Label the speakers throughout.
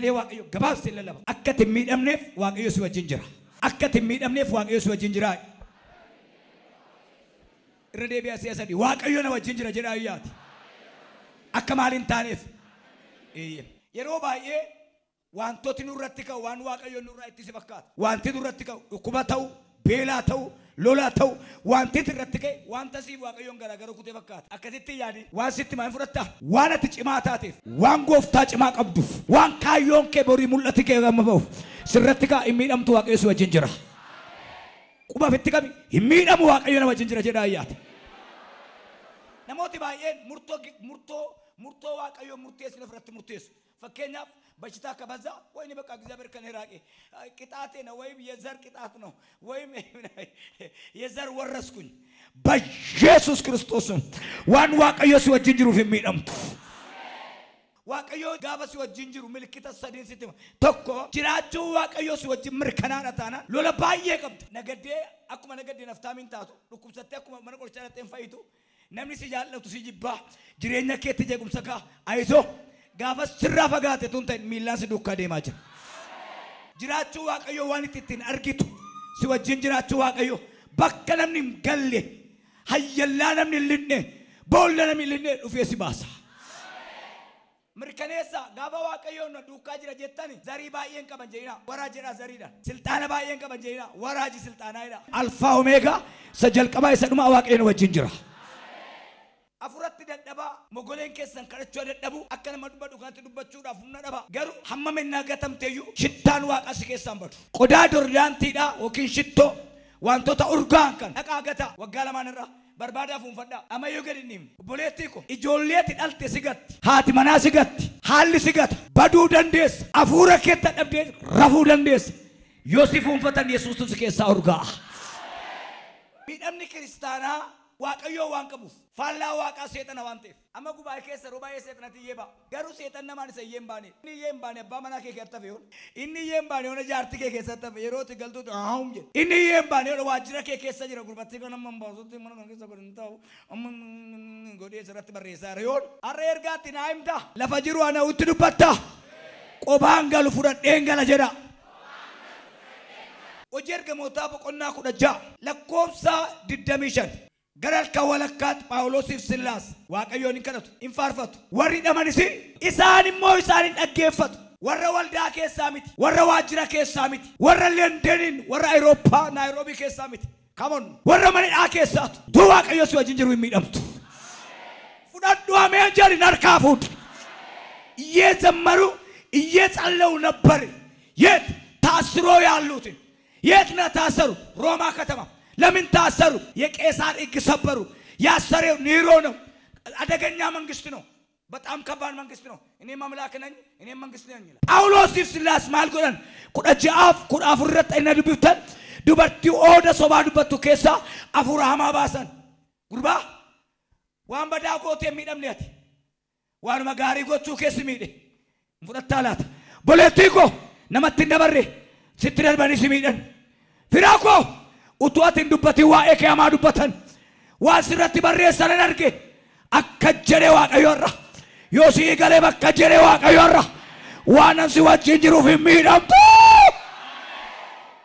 Speaker 1: Sagalee waaqayyo gabaabsee lallaba. Akka timmiidhamneef waaqayyo si wajjin jira. Akka timmiidhamneef waaqayyo si wajjin jira. Irra deebi'aa siyaasatti waaqayyo na wajjin jira jedhaa iyyaati. Akka maaliin taaneef yeroo baay'ee wantooti nurratti ka'u waan waaqayyo nurraa itti si fakkaata. Wanti nurratti ka'u dhukkuba ta'u, beelaa ta'u, lolaa ta'u, wanti irratti ka'e wanta siif waaqayyoon garaagaru kutee fakkaata. Akkasitti yaadi waan sitti maal fudhatta? Waan ati cimaa taateef, waan gooftaa cimaa qabduuf, waan kaayyoon kee borii mul'ati kee gamma ba'uuf sirratti kaa hin miidhamtu waaqayyo si wajjin jira. Quba ofitti qabi hin miidhamu waaqayyo na wajjin jira jedhaa iyyaati. Namooti baay'een murtoo waaqayyo murteessu ofirratti murteessu. Fakkeenyaaf በሽታ ከበዛ ወይኔ በቃ እግዚአብሔር ከኔ ራቀ ቅጣቴ ነው ወይም የዘር ቅጣት ነው ወይም የዘር ወረስኩኝ በኢየሱስ ክርስቶስ ዋን ዋቀዮ ሲወጅን ጅሩ ፍሚደም ዋቀዮ ጋባ ሲወጅን ጅሩ ምልክት ሰዲን ሲተም ተኮ ጅራቹ ዋቀዮ ሲወጅን ምርከናናታና ሎለ ባየ ቀብት ነገዴ አኩማ ነገዴ ነፍታሚን ታቱ ዱኩምሰቴ አኩማ መነቆርቻ ለጤን ፈይቱ ነምኒ ሲጃለቱ ሲጅባ ጅሬኛ ከት ጀጉምሰካ አይዞ Gafas sirra fagaate tun ta'e miilaan si dukkaa deemaa jira. Jiraachuu waaqayyo waan itti ittiin argitu si wajjin jiraachuu waaqayyo bakka namni hin galle hayyallaa namni hin linne boolla namni hin linne dhufee si baasa. Mirkaneessa gaafa waaqayyoon dukkaa jira jettani zarii baay'een qaban jedhina waraa jedhaa zariidha. Silxaana baay'een qaban jedhina waraaji silxaanaadha. Alfaa Omeegaa isa jalqabaa isa dhumaa waaqayyoon wajjin jira. Afuratti dadhabaa mogoleen keessan kadhachuu dadhabu akka nama dubbatu dubbachuudhaaf humna dhaba garuu hamma mennaa gatamteeyyuu shittaan waaqa si keessaan badu qodaa dordaantiidha yookiin shittoo wantoota urgaan kan dhaqaa gata waggaa lamaan irraa barbaadaa fuunfadhaa amayyoo gadi hin himne obboleettii ko ijoolleeti dhalte si gatti haati manaa si gatti haalli si gata baduu dandeessa afuura keetta dhabdee rafuu dandeessa yoo si fuunfatan yesuustu si keessaa urgaa'a. Miidhamni kiristaanaa waaqayyo waan qabuuf faallaa waaqaa seexana waan ta'eef amma gubaa keessa robaayee seexanatti yeeba garuu seexan namaan isa yeem baane inni yeem baane abbaa manaa kee keessatti fe'uun inni yeem baane ona jaartii kee keessatti fe'u yeroo itti galtuutu haum jedhe inni yeem baane ona waajjira kee keessa jira gurbattii kan amma baasutti mana kan keessa godhin ta'u amma godhee sirratti barreessaa yoon har'a ergaatti naa himta lafa jiru ana utti dubbatta qobaan galu fudhadheen gala jedha. Hojii ergamootaa boqonnaa 16 lakkoofsa 25 Garal kawalakat Paulosiif Sillaas waaqayyoon kadhatu hin faarfatu warri dhamanisi isaan immoo isaan dhaggeeffatu warra waldaa keessaa miti warra waajjira keessaa miti warra Londoniin warra Awurooppaa Naayiroobii keessaa miti kamon warra manidhaa keessaatu duu waaqayyo si wajjin jiru hin miidhamtu fudhadhu ameen jedhi narkaa fuudhi እየዘመሩ እየጸለዩ ነበር የት ታስሮ ያሉትን የት ነው ታሰሩ ሮማ ከተማ ለምን ታሰሩ የቄሳር እግ ሰበሩ ያሰረው ኒሮ ነው አደገኛ መንግስት ነው በጣም ከባድ መንግስት ነው እኔም አምላክ ነኝ እኔም መንግስት ነኝ ይላል ጳውሎስ ሲላስ ማልቆን ቁዳጃፍ ቁዳፍረት አይነድብተን ዱበርቲ ኦደ ሶባዱበቱ ኬሳ አፉራማ ባሰን ጉርባ ዋን በዳቆት የሚደምነት ዋን መጋሪ ጎቹ ኬስሚዴ ሙረታላት ቦለቲኮ ነመት እንደበሬ ስትደርበኒ ሲሚደን ፊራኮ utuatin dubbati waa'ee kiyaamaa dubbatan waan sirratti barreessan arge akka jedhe waaqayyoorra yoo si galee bakka jedhe waaqayyoorra waan ansi wajjin jiruuf hin miidhamtu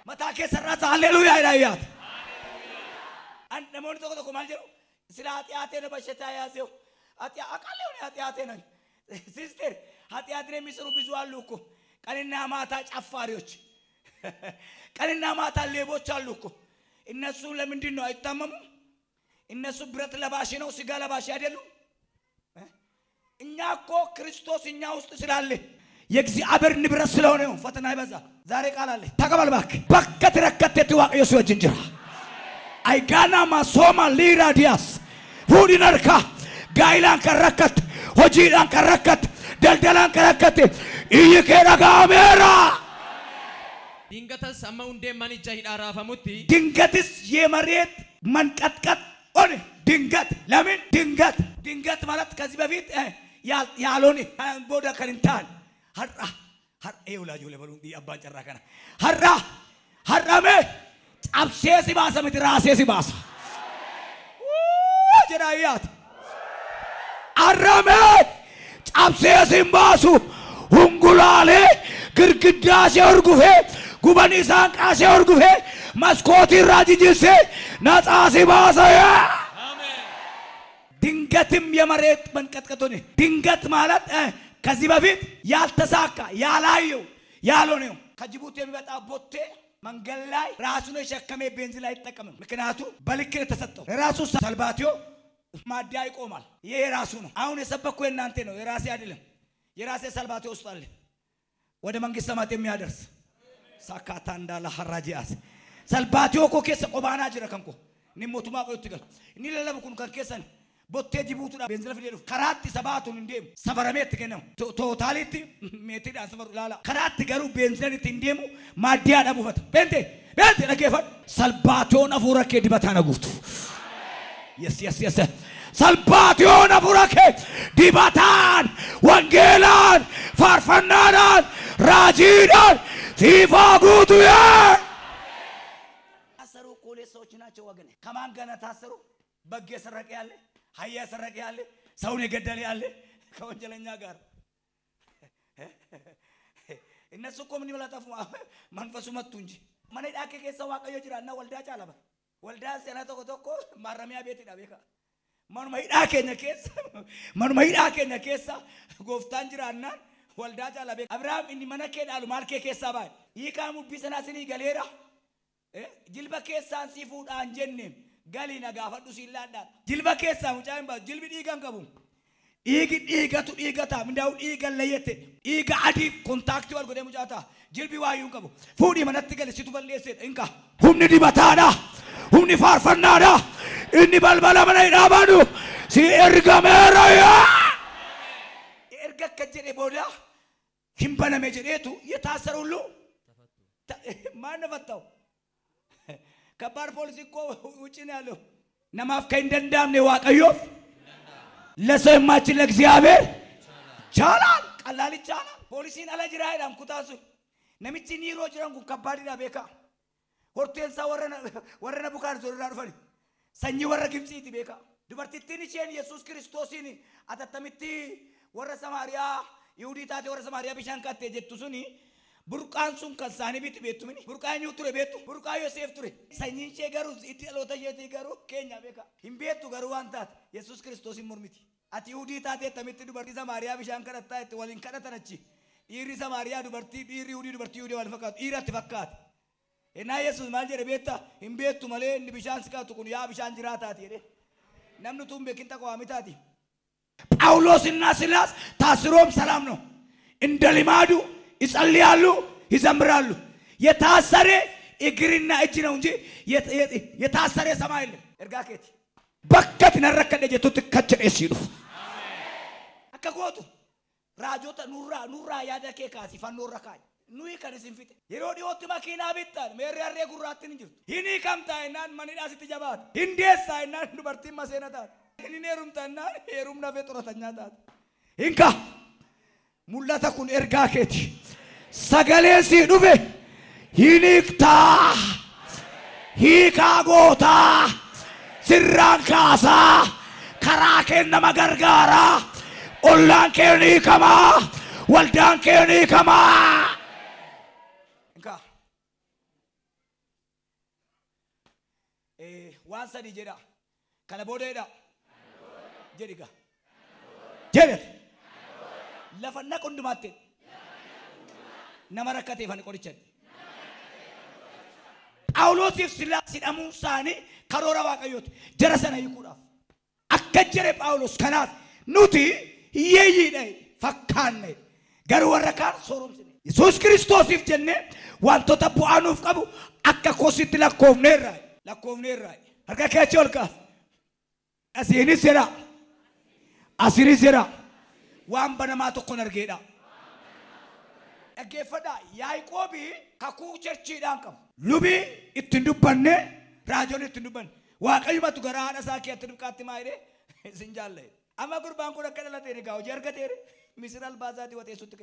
Speaker 1: mataa keessarraa haleluuyaa jedhaayyaati an namoonni tokko tokko maal jedhu sila ኃጢአቴን በሽታ ያዘው አቃሌውን ኃጢአቴን ሲስተር ኃጢአትን የሚሰሩ ብዙ አሉ እኮ ቀንና ማታ ጨፋሪዎች ቀንና ማታ ሌቦች አሉ እኮ እነሱ ለምንድን ነው አይታመሙ እነሱ ብረት ለባሽ ነው ስጋ ለባሽ አይደሉም እኛ እኮ ክርስቶስ እኛ ውስጥ ስላለ የእግዚአብሔር ንብረት ስለሆነ ነው ፈተና ይበዛ ዛሬ ቃል አለ ተቀበል ባክ በከት ረከተት ዋቀዮ ወጅንጅራ አይጋና ማሶማ ሊራዲያስ ፉዲነርካ ጋይላን ከረከት ሆጂላን ከረከት ደልደላን ከረከት ይከራጋሜራ
Speaker 2: ድንገትስ አማውንዴ ማንጃ ሂዳራፈሙቲ
Speaker 1: ድንገትስ የመሬት መንቀጥቀጥ ሆነ ድንገት ለምን ድንገት ማለት ከዚህ በፊት ያሎኒ ቦዳ ከንታን ሀራ ይውላጁ ለበሉ አባ ጨራከና ሀራሜ ጫብሴ ሲባሰ ምትራሴ ሲባሰ ጀራያት ሀራሜ ጫብሴ ሲባሱ ሁንጉላሌ girgiddaa ishee horgufee gubanii isaan qaasee horgufee maskootii irraa jijjiirse naxaasi baasa. ድንገትም የመሬት መንቀጥቀጥ ሆነ። ድንገት ማለት ከዚህ በፊት ያልተሳካ ያላየው ያልሆነው ከጅቡቲ የሚመጣ ቦቴ መንገድ ላይ ራሱን የሸከመ ቤንዚን ላይ አይጠቀምም። ምክንያቱም በልክ ተሰጠው። ራሱ ሰልባቲዮ ማዲያ ይቆማል። ይሄ ራሱ ነው። አሁን የሰበኩ እናንተ ነው፣ የራሴ አይደለም። የራሴ ሰልባቲዮ ውስጥ አለ ወደ መንግስት ሰማት የሚያደርስ ሳካታ እንዳለ ሐራጂያስ ሰልባቲዮ እኮ ከሰ ቆባና ጅረከንኮ ንሞቱማ ቆይትገል እኒ ለለብኩን ከከሰን ቦቴ ጅቡቲ ዳ ቤንዚን ፍሌሉ ከራት ሰባቱን እንደም ሰፈረሜት ከነው ቶታሊቲ ሜትድ አንሰፈሩ ላላ ከራት ገሩ ቤንዚን እንደም ማዲያ ዳቡፈት ቤንቴ ለገፈት ሰልባቲዮን አፉረከ ዲበታ ነጉቱ yes salbaation afurake dibatan wangelan farfannadan rajidan sifagutu ya asaru kole ሰዎች ናቸው ወገኔ ከማን ጋር ታሰሩ በግ የሰረቀ ያለ ሀያ ሰረቀ ያለ ሰውን የገደለ ያለ ከወንጀለኛ ጋር እነሱ እኮ ምን ይበላጣፉ መንፈሱ መጡ እንጂ ማን ዳከ ከሰው አቀዮ ጅራና ወልዳ ጫላባ ወልዳ ሰናቶ ኮቶኮ ማረሚያ ቤት ዳቤካ ማን ማይዳ ከነ ከሳ ጎፍታን ጅራና ወልዳ ጫላቤ አብርሃም እንዲ መነከ ዳሉ ማልከ ከሳ ባይ ይካሙ ቢሰናስኒ ገሌራ ጅልባ ከሳን ሲፉድ አንጀንም ጋሊና ጋፈዱ ሲላዳ ጅልባ ከሳ ሙጫን ባ ጅልቢ ዲጋን ቀቡ ዲገቱ ዲገታ ምንዳው ዲገን ለየተ ዲጋ አዲ ኮንታክት ወል ጎደ ሙጫታ ጅልቢ ዋዩን ቀቡ ፉዲ መነጥ ገለ ሲቱ በለሰ እንካ ሁምኒ ዲባታዳ ሁምኒ ፋርፈናዳ እኒ ባልባላ መናይ ዳባዱ ሲኤርጋመራያ ኤርጋ ከጀኔ ቦዳ ሂምባና መጀኔቱ የታሰሩሉ ማን ፈታው ከባድ ፖሊስ እኮ ውጪ ነው ያለው ነማፍ ከእንደንዳም ነው ዋቀዮ ለሰማችን ለእግዚአብሔር ቻላል ቀላል ይቻላል ፖሊሲን አላጅራ አይዳም ኩታሱ ነምቺ ኒሮ ጅራንኩ ከባድ ዳቤካ ሆርቴንሳ ወረነ ቡካር ዞራ አርፈኒ ሰኝ ወረ ግብጽ ቤካ ዱበርቲቲን ቼን ኢየሱስ ክርስቶስን አተተምቲ ወረ ሰማሪያ ይሁዲታቴ ወረ ሰማሪያ ቢሻንካቴ ጀቱሱኒ ቡርቃን ሱን ከሳኒ ቢት ቤቱኒ ቡርቃኙ ቱሬ ቤቱ ቡርቃዩ ዮሴፍ ቱሬ ሰኝንቼ ገሩ ኢዲሎተ ጀቲ ገሩ ኬኛ ቤካ ሂምቤቱ ገሩ ዋንታት ኢየሱስ ክርስቶስን ሙርሚቲ አቲ ይሁዲታቴ ተምቲ ዱበርቲ ሰማሪያ ቢሻንካታ ተ ወሊን ከደተነቺ ኢሪ ሰማሪያ ዱበርቲ ኢሪ ይሁዲ ዱበርቲ ይሁዲ ወልፈካት ኢራት ፈካት እና ኢየሱስ ማልጀረ ቤታ ሂምቤቱ ማለ እንዲ ቢሻንስ ካቱ ኩን ያ ቢሻን ጅራታት ይደ ነምኑቱም በኪንታ ቋሚታቲ ጳውሎስና ሲላስ ታስሮም ሰላም ነው እንደ ሊማዱ ይጸልያሉ ይዘምራሉ የታሰረ እግርና እጅ ነው እንጂ የታሰረ ሰማይ የለም እርጋከት በከት ነረከደ ጀቱት ከቸ ሲሉ አከጎቱ ራጆታ ኑራ ያደከ ካሲ ፈኖረካይ ኑይ ከነሲንፊት የሮዲዮት ማኪና ቢጣን መሪያሬ ጉራትን እንጂ ይኒ ከምታይናን ማንዳ ሲትጀባት እንዴሳይናን ዱበርቲ ማሰነታት ይኒሩምታና የሩምና ፈጥሮተኛታት እንካ ሙላታ ኩን ኤርጋኬት ሰገሌሲ ዱቤ ሂኒክታ ሂካጎታ ሲራንካሳ ከራኬን ነመገርጋራ ኦላንኬኒ ከማ ወልዳንኬኒ ከማ እንካ ዋንሰዲ ጀዳ ከነቦዴዳ ጀዲጋ ጀለት ለፈና ቆንድማቴ ነመረከቴ ፈን ቆርቸን ጳውሎስ ሲላስ ሲዳሙሳኒ ከሮራ ዋቀዮት ጀረሰና ይኩዳ አከጀረ ጳውሎስ ከናት ኑቲ ይይይደ ፈካነ ገር ወረካን ሶሩም ሲኒ ኢየሱስ ክርስቶስ ይፍጀነ ዋንቶ ተቡአኑፍ ቀቡ አከኮሲት ለኮምኔራ አርካከቸልካ አሲኒ ዘራ አሲሪ ዘራ ዋን በነማቶ ኮነርጌዳ እገፈዳ ያይቆቢ ካኩ ቸርቺ ዳንከም ሉቢ ኢትንዱበነ ራጆን ኢትንዱበነ ዋቀይመቱ ገራና ሳኪ አትድቃት ማይደ ዝንጃለ አማ ጉርባን ኮረ ከደለተ ይጋው ጀርገቴር ሚስራል ባዛቲ ወቴ ሱትከ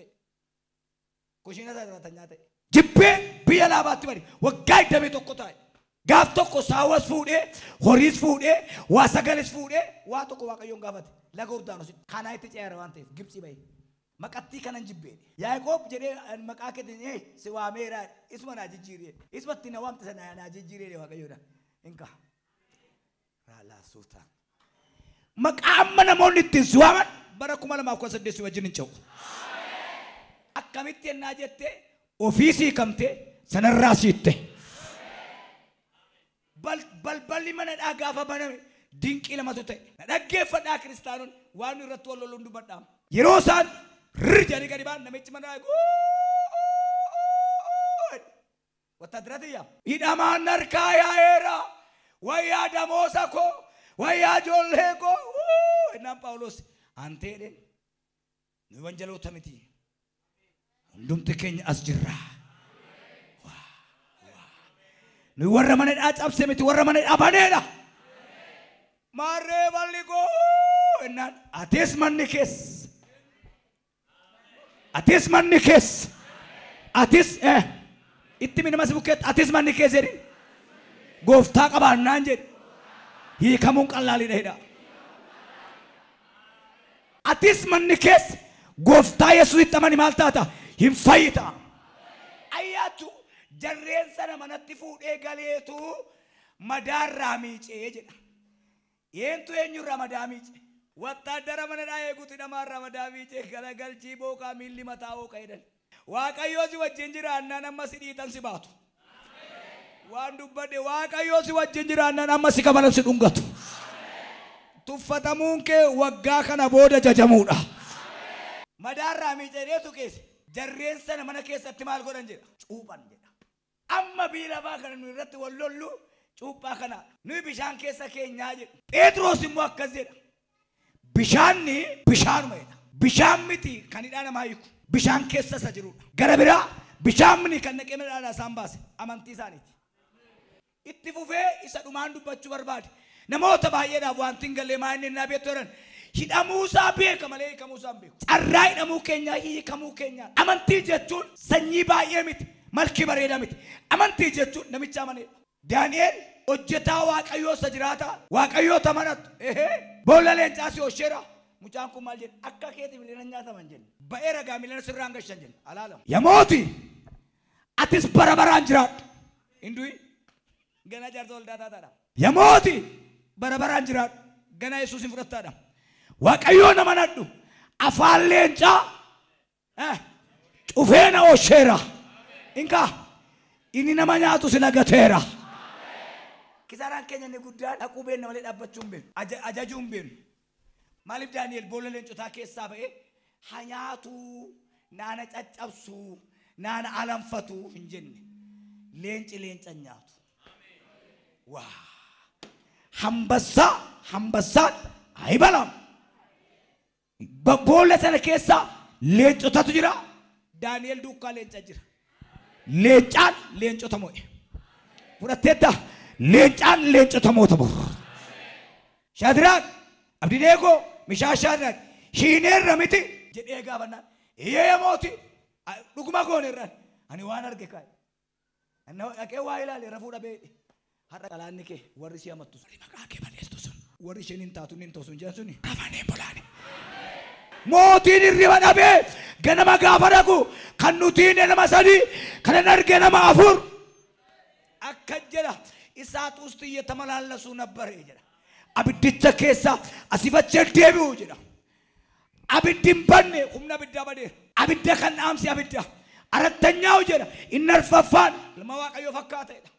Speaker 1: ኩሽና ታራተኛተ ጅቤ ቢያላባት በሪ ወጋይ ደቤ ተቆታይ ጋፍ ተቆ ሳወስ ፉዴ ሆሪስ ፉዴ ዋሰገለስ ፉዴ ዋቶ ኮ ዋቀዮን ጋፈት ለጎርዳኖስ ካናይት ጨያረ ዋንተ ግብጽ በይ maqatti kanan jibbe Yaaqoob jedhee maqaa keetiin si waameera isuma na jijjiiree isumatti na waamte sana na jijjiiree Waaqayyoodha inka raala suuta maqaa amma namoonni ittiin si waaman bara 2018 si wajjin hin ce'u akkamitti ennaa jettee ofiisii kamtee sanarraa siitte balballi mana gaafa baname dinqii lamatu ta'e na dhaggeeffadhaa kiristaanonni waan irratti wal loluun dubbadhaa yeroo isaan rirjanii gadi baan namichi mana wattaadiratiya hidhamaan narkaa yaa'eera wayyaa damoosa koo wayyaa ijoollee koo ennaan Phaawulos anteedhe nu wanjaloota miti hundumti keenya as jirra nu warra manadhaa cabse miti warra manadhaa baneedha maarree balli koo ennaan atis manni kees atis itti minimas bukkeet atis manni kees jedhi gooftaa qabaannaan jedhi hiikamuun qallaaliidha hidha atis manni kees gooftaa Yesuusitti amani maal taata hin fayyita ayyaatu jarreen sana manatti fuudhee galeetu madaarraa miicee jedha eentu eenyurraa madaa miice wattaadara manadhaa eeguuti dhamaarraa madaa miicee galagalchii bookaa miilli mataa ooqa jedhan Waaqayyoo si wajjin jiraannaan amma si dhiitan si baatu waan dubbadhe Waaqayyoo si wajjin jiraannaan amma si kabalan si dhungatu tuffatamuun kee waggaa kana booda jajamuudha madaarraa miiceetu keessa jarreen sana mana keessatti maal godhan jedha cuuphan jedha amma biilafaa kana nu irratti wal lollu cuuphaa kana nu bishaan keessa keenyaa jedha Phexros immoo akkas jedha bishaanni bishaanuma jedha bishaan miti kan hidhaa namaa hiiku bishaan keessa isa jirudha gara biraa bishaan mini kan naqee midhaadhaa isaan baase amantii isaaniiti itti fufee isa dhumaan dubbachuu barbaade namoota baay'eedhaaf wanti hin galle maa inni naa beektoran hidhamuusaa beeka malee hiikamuusaa hin beeku carraa hidhamuu keenyaa hiikamuu keenyaa amantii jechuun sanyii baay'ee miti malkii bareedaa miti amantii jechuun namicha amaneedha Daani'eel hojjetaa Waaqayyoo isa jiraata Waaqayyoo tamanatu boolla leencaa si hosheera mucaan kun maal jedhe akka keeti miliyoona nyaataman jenne ba'ee ragaa miliyoona sirraan gashan jenne alaalamu yamooti atis bara baraan jiraadhu hindui gana jaarsa waldaa taataadha yamooti bara baraan jiraadhu gana Yesuus hin fudhattaadha Waaqayyoo nama nadhu afaan leencaa cufee na hosheera inka inni nama nyaatu si lagateera kisaraan keenya ni guddaan dhaquu beekna malee dhaabbachuu hin beeknu ajajuu hin beeknu maaliif Daani'eel boolla leencotaa keessaa ba'ee hanyaatu naana caccabsu naana alanfatu hin jenne leenci leenca nyaatu waa hambasaan aybalam boolla sana keessaa leencotatu jira Daani'eel duukaa leenca jira leencaan leencota mo'e fudhatteetta leencaan leencota moota boru Shaadraak Abdineegoo Mishaak Shaadraak hiineerra miti jedhee gaafannaan eeyyee mooti dhuguma gooneerraan ani waan arge kaa'e dhaqee waa ilaale rafuu dhabee har'a qalaanni kee warri si amattu maqaa kee balleessu sun warri isheen hin taatu hin toosun jedhan suni rafanee bolaani mootiin hirriba dhabee ganama gaafa dhaqu kan nutiin nama sadii kan arge nama afur akka jedha isaatu usti yetamalaallasu nabbare jedha abiddicha keessa asifachee deebi'u jedha abiddin banne humna abiddaa badeera abidda kan dhaamsi abidda arattanyaa'u jedha inni arfaffaan ilma Waaqayyoo fakkaateedha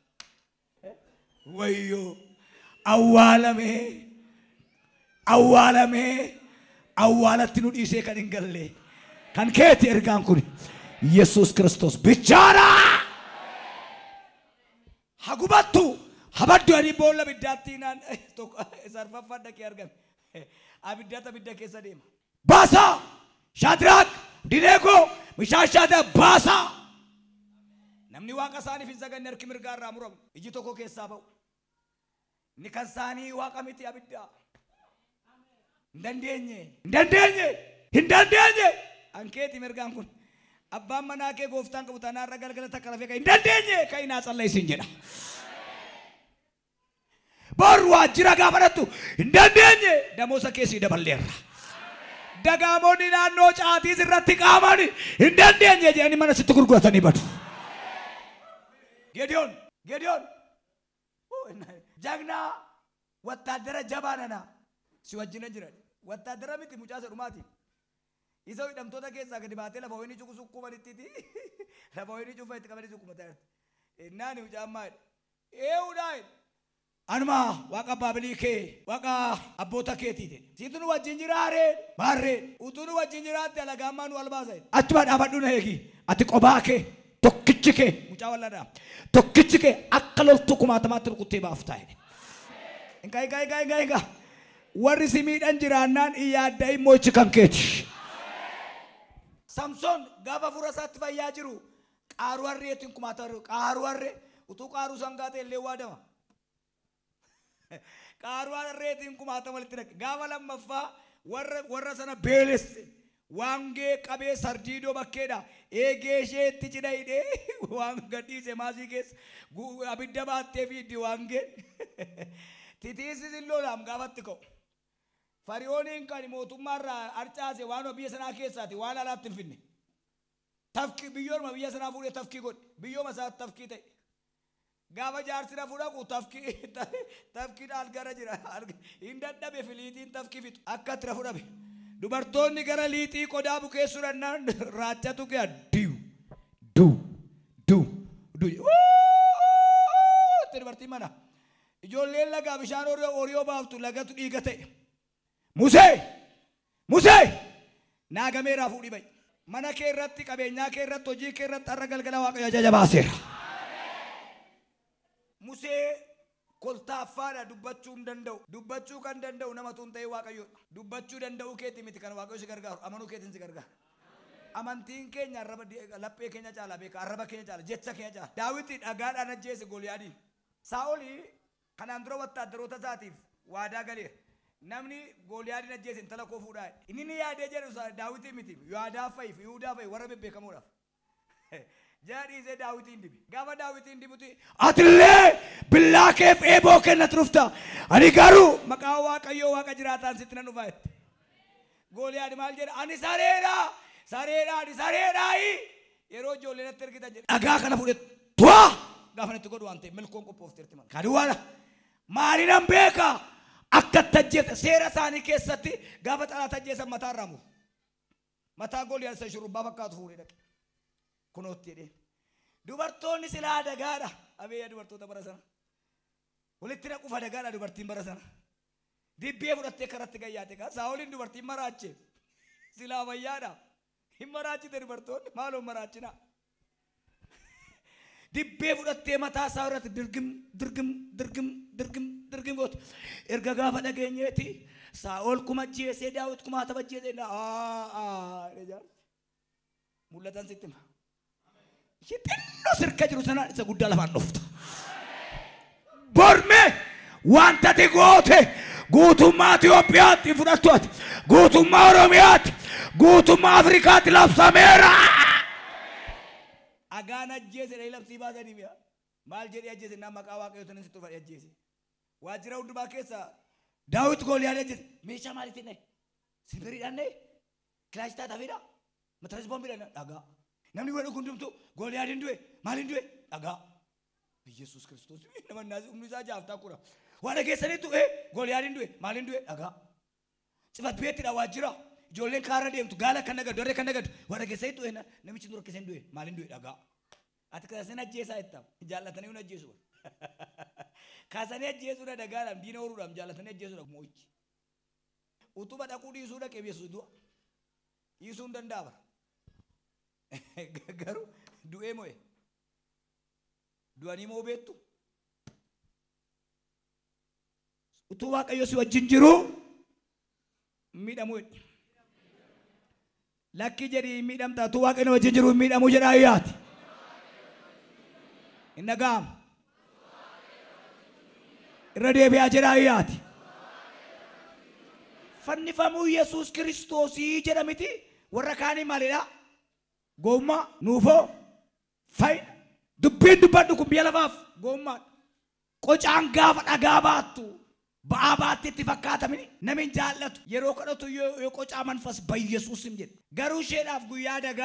Speaker 1: wayyoo awwaalamee awwaalatti nu dhiisee kan hin galle kan keeti ergaan kun Yesuus Kiristoos bichaadha hagubattu habaddu ani boolla biddaatti naan sarfaffaan dhaqee argame abiddata bidda keessa deema baasaa Shaadraak Abdineegoo Mishaak Shaadraak baasaa namni waaqa isaaniif hin saganne harki mirgaa irraa muramu iji tokko keessaa ba'u inni kan isaanii waaqa miti abiddaa hin dandeenye ankeeti mirgaan kun abbaan manaa kee gooftaan qabu tanaarra galgala takka lafee hin dandeenye kan inaa calleessin jedha boru waajjira gaafa dhattu hin dandeenye damoosa keessii daballeerra dagaamonni naannoo caatii irratti qaamani hin dandeenye jedhanii mana sitti gurguratanii badu. Geediyoon jagna wattaadara jabaanana si wajjin jiran wattaadara miti mucaa sadhumaati. Isa hidhamtoota keessaa gadi baatee lafa wayinii cuqu suqqumanitti lafa wayinii cufa itti qabanii suqquma ta'eerti. Naani mucaa ammaa ee'uudhaan anuma waaqa baabilii kee waaqa abboota keetiite. Siitu nu wajjin jiraaree maarree utuu nu wajjin jiraatte alagaa ammaa nu albaasa. Achuma dhaabadhu na eegi ati qophaa kee tokkichi kee mucaa walladhaa tokkichi kee akka loltuu kumaatamaatti rukuttee baaftaa jedhe. Ingaa warri si miidhan jiraannaan iyyaadda immoo ichi kan keeti. Samson gaafa fura isaatti fayyaa jiru qaaruu harreetiin kumaatama qaaruu harree utuu qaaruu sangaa ta'e illee waadama. Qaaruu harreetiin kumaatama walitti naqe gaafa lammaffaa warra sana beelesse waangee qabee sardiidoo bakkeedha eegee isheetti cidha hidhee waan gadhiise maasii keessa abidda baattee fiiddi waangeen titiisi silloodhaam gaafatti ka'u. Fariyooniin kan mootummaarraa harcaase waan biyya sanaa keessaati waan alaatti hin finne. Tafkii biyyooma biyya sanaa fuudhee tafkii godhe biyyooma isaatti tafkii ta'e. Gaafa jaarsira fudhaku tafkiidhaan gara jira hin dadhabe filiitiin tafkii fixu akka itti fudhame. Dubartoonni gara liixii qodaa bukeessu dhannaan raachatu kee duu. Itti dubartiin mana. Ijoolleen lagaa bishaan oriyoo baaftu lagatu dhiiga ta'e. Musee naagameeraa fuudhii ba'i. Mana kee irratti qabeenyaa kee irratti hojii kee irratti har'a galgala waaqayyo ajaja baaseera. Musee koltaaffaadha dubbachuu hin danda'u. Dubbachuu kan danda'u namatu hin ta'e waaqayyoodha. Dubbachuu danda'uu keetii miti kan waaqayyo si gargaaru amanuu keetiin si gargaara. Amantiin keenya laphee keenya caala beeka arraba keenya caala jecha keenya caala. Daawiti dhagaadhaan ajjeese Gooliyaadiin. Saa'olii kanaan dura wattaaddaroota isaatiif waadaa galeera. Namni Gooliyaadiin ajjeese intala koo fuudhaa. Inni ni yaadee jedhu Daawitii miti. Yaadaa fa'i Yihuudaa fa'i warra bebbeekamoodhaaf. Jaadhiisee Daawitiin dibi. Gaafa Daawitiin dibuti atillee billaa keef eeboo kennatu dhufta. Ani garuu maqaa waaqayyoo waaqa jiraataan sitti nan dhufaa jetti. Gooliyaad maal jedha? Ani sareedhaa yeroo ijoollee natti ergitan jedhe. Dhagaa kana fuudhee tuwaa gaafa natti godhu waan ta'eef milkoon qophoofteerti mana. Kaduwaadha. Maaliin beekaa? Akka tajjeessa seera isaanii keessatti gaafa xalaata ajjeesan mataa irraa muru. Mataa Gooliyaad isa shurrubbaa fakkaatu fuudhee dhaqe. Kunootti jedhee. Dubartoonni silaa dagaadha. Abeeyya dubartoota bara sana. Walitti naqufa dagaadha dubartiin bara sana. Dibbee fudhattee karatti gayyaate kaa. Saa'oliin dubartiin maraache. Silaa wayyaadha. Hin maraachite dubartoonni maaloo maraachina. Dibbee fudhattee mataa isaa irratti dirgim gootu. Erga gaafa dhageenyeeti Saa'ol kuma ajjeesee Daawit kumaatama ajjeesee mul'atan sitti hima. Xinnoo sirka jiru sanaan isa guddaa lafaan dhufta. Bormee wanta ati goote guutummaa Itoophiyaatti fudhattu ati guutummaa Oromiyaatti guutummaa Afrikaatti labsameera. Agaan ajjeese dha labsii baasanii mi'a. Maal jedhee ajjeese nama maqaa waaqayyootiin sitti uffatee ajjeese. Waajjira hundumaa keessa Daawit Gooliyaad ajjeese. Meeshaa maaliitiin dhahe? Simbiriidhaan dhahe? Kilaashitaa tafiidha? Mataras boombiidhaan dhagaa. Namni waan hundumtu Gooliyaadiin du'e maaliin du'e? Dhagaa. Yesuus Kiristoos nama naasi humni isaa jaaftaa kura. Waan dhageessaniitu Gooliyaadiin du'e maaliin du'e? Dhagaa. Sifat beettidha waajjira. Ijoolleen kaarra deemtu gaala kan nagadu dorree kan nagadu waan dhageessaniitu namichi dura keessan du'e maaliin du'e? Dhagaa. Ati kaasanii ajjeesaa jettam jaallatanii hun ajjeesu. Kaasanii ajjeesuudha dhagaadhaan diina horuudhaan jaallatanii ajjeesuudha moo'ichi. Utuba dhaquu dhiisuu dhaqee Yesuus du'a. Dhiisuu hin danda'a bara. Garuu du'ee moo'e. Du'anii moo beektu? Utuu waaqayyo si wajjin jiru miidhamuu. Lakki jedhii miidhamtaa utuu waaqayyo wajjin jiru miidhamuu jedhaa yaati. Inna gaam. Irra deebi'aa jedhaa yaati. Fannifamuu Yesuus Kiristoosii jedhamiti warra kaanii maalidha? Gommaa nuufoo fayi dubbiin dubbadhu kun biyya lafaaf gommaa qocaan gaafa dhagaa baattu በአባት ትፈካተምን ነምን ጃለቱ የሮከደቱ የቆጫ መንፈስ በኢየሱስም ጀት ገሩ ሼዳፍ ጉያ ደጋ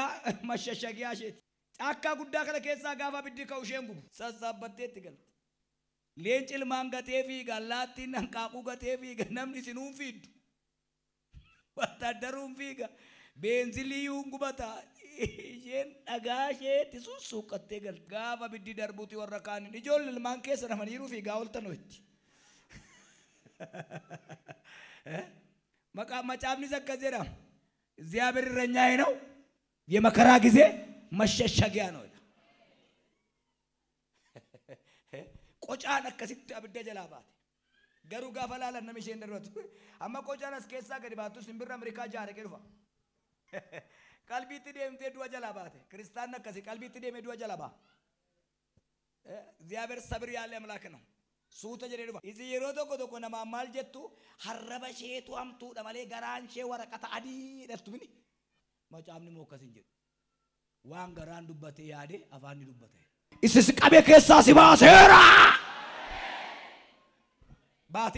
Speaker 1: መሸሸጊያ ሼት ጫካ ጉዳ ከለ ከሳ ጋፋ ብዲ ከውሼን ጉቡ ሰሳበቴ ትገል ሌንጭል ማንገቴፊ ጋላቲ ነንቃቁ ገቴፊ ገነምኒ ሲኑን ፊድ ወታደሩን ፊጋ ቤንዚሊዩን ጉበታ yen agashe tisusu kattegal gafa biddi darbuti warrakan ijol man kesa namaniru fi gawultano itti maka macamni zakazera እግዚአብሔር እረኛዬ ነው የመከራ ጊዜ መሸሸጊያ ነው ቆጫን ከሲት አብደ ጀላባት ገሩ ጋፈላላ ነምሽ እንደሮት አማ ቆጫን እስከሳ ገዲባቱ ሲምብር አሜሪካ ጃረ ከሩፋ ቀልቢት ደም ተዱዋ ጀላባት ክርስቲያን ከሲ ቀልቢት ደም ተዱዋ ጀላባ እግዚአብሔር ሰብር ያለ አምላክ ነው ሱተ ጀሬዱፋ እዚ የሮቶ ኮቶ ኮና ማማል ጀቱ ሐረበ ሼቱ አምቱ ደማሌ ጋራንሼ ወረቀታ አዲ ደቱኒ ማጫምኒ ሞከሲን ጀ ዋን ጋራን ዱበቴ ያዴ አፋኒ ዱበቴ ኢስስ ቀቤ ከሳ ሲባሴራ ባቴ